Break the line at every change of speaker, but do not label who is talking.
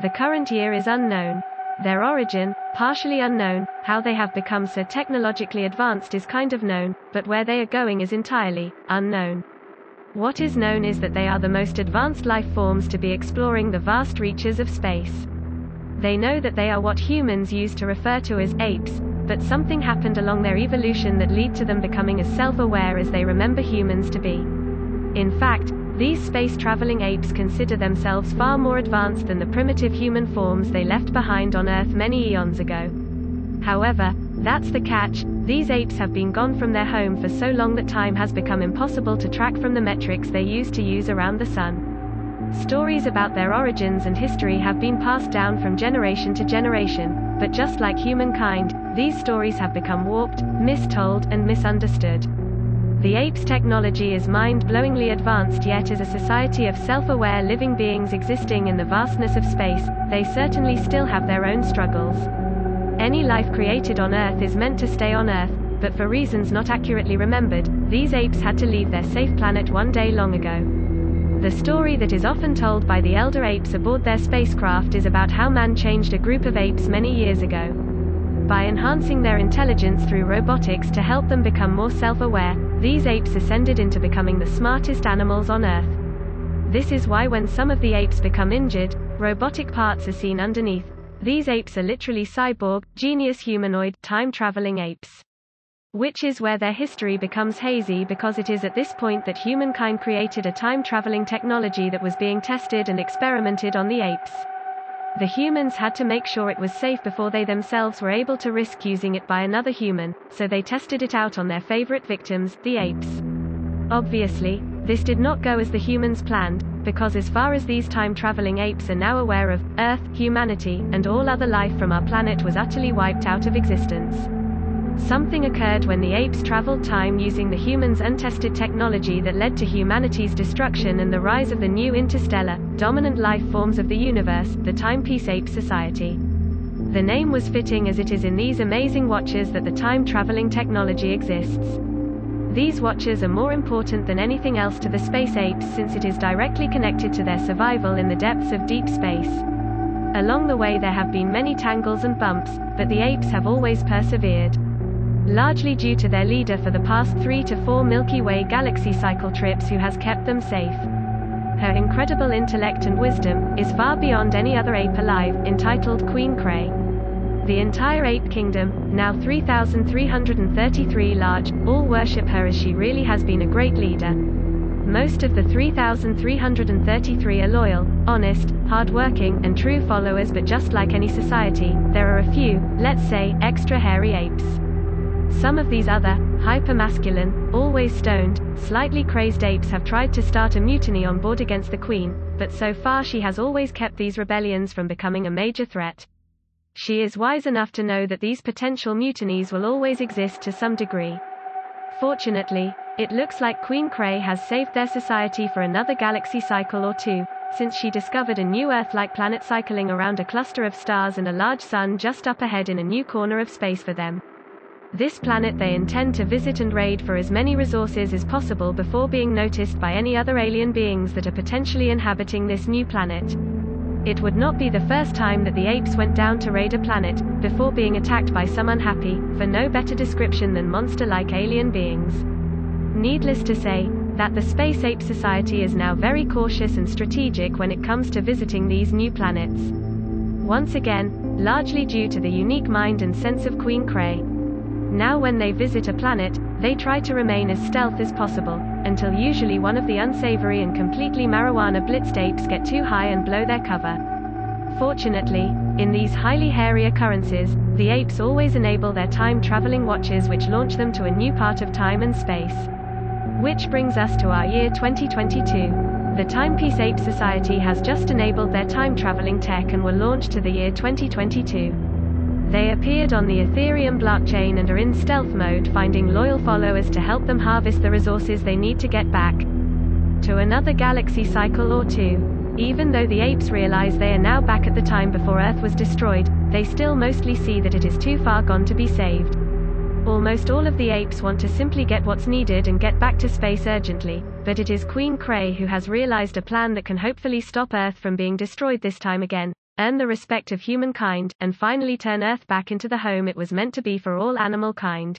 The current year is unknown. Their origin, partially unknown. How they have become so technologically advanced is kind of known, but where they are going is entirely unknown. What is known is that they are the most advanced life forms to be exploring the vast reaches of space. They know that they are what humans use to refer to as apes, but something happened along their evolution that led to them becoming as self-aware as they remember humans to be. In fact, these space-traveling apes consider themselves far more advanced than the primitive human forms they left behind on Earth many eons ago. However, that's the catch. These apes have been gone from their home for so long that time has become impossible to track from the metrics they used to use around the sun. Stories about their origins and history have been passed down from generation to generation, but just like humankind, these stories have become warped, mistold, and misunderstood. The apes' technology is mind-blowingly advanced, yet as a society of self-aware living beings existing in the vastness of space, they certainly still have their own struggles. Any life created on Earth is meant to stay on Earth, but for reasons not accurately remembered, these apes had to leave their safe planet one day long ago. The story that is often told by the elder apes aboard their spacecraft is about how man changed a group of apes many years ago. By enhancing their intelligence through robotics to help them become more self-aware, these apes ascended into becoming the smartest animals on Earth. This is why when some of the apes become injured, robotic parts are seen underneath. These apes are literally cyborg, genius humanoid, time-traveling apes. Which is where their history becomes hazy, because it is at this point that humankind created a time-traveling technology that was being tested and experimented on the apes. The humans had to make sure it was safe before they themselves were able to risk using it by another human, so they tested it out on their favorite victims, the apes. Obviously, this did not go as the humans planned, because as far as these time-traveling apes are now aware of, Earth, humanity, and all other life from our planet was utterly wiped out of existence. Something occurred when the apes traveled time using the humans' untested technology that led to humanity's destruction and the rise of the new interstellar, dominant life forms of the universe, the Timepiece Ape Society. The name was fitting, as it is in these amazing watchers that the time-traveling technology exists. These watchers are more important than anything else to the space apes, since it is directly connected to their survival in the depths of deep space. Along the way there have been many tangles and bumps, but the apes have always persevered. Largely due to their leader for the past 3 to 4 Milky Way galaxy cycle trips, who has kept them safe. Her incredible intellect and wisdom is far beyond any other ape alive, entitled Queen Cray. The entire ape kingdom, now 3,333 large, all worship her, as she really has been a great leader. Most of the 3,333 are loyal, honest, hard-working, and true followers, but just like any society, there are a few, let's say, extra hairy apes. Some of these other, hyper-masculine, always stoned, slightly crazed apes have tried to start a mutiny on board against the Queen, but so far she has always kept these rebellions from becoming a major threat. She is wise enough to know that these potential mutinies will always exist to some degree. Fortunately, it looks like Queen Cray has saved their society for another galaxy cycle or two, since she discovered a new Earth-like planet cycling around a cluster of stars and a large sun just up ahead in a new corner of space for them. This planet they intend to visit and raid for as many resources as possible before being noticed by any other alien beings that are potentially inhabiting this new planet. It would not be the first time that the apes went down to raid a planet, before being attacked by some unhappy, for no better description than monster-like alien beings. Needless to say, that the Space Ape Society is now very cautious and strategic when it comes to visiting these new planets. Once again, largely due to the unique mind and sense of Queen Cray. Now when they visit a planet, they try to remain as stealth as possible, until usually one of the unsavory and completely marijuana-blitzed apes get too high and blow their cover. Fortunately, in these highly hairy occurrences, the apes always enable their time-traveling watches, which launch them to a new part of time and space. Which brings us to our year 2022. The Timepiece Ape Society has just enabled their time-traveling tech and were launched to the year 2022. They appeared on the Ethereum blockchain and are in stealth mode, finding loyal followers to help them harvest the resources they need to get back to another galaxy cycle or two. Even though the apes realize they are now back at the time before Earth was destroyed, they still mostly see that it is too far gone to be saved. Almost all of the apes want to simply get what's needed and get back to space urgently, but it is Queen Cray who has realized a plan that can hopefully stop Earth from being destroyed this time again, earn the respect of humankind, and finally turn Earth back into the home it was meant to be for all animal kind.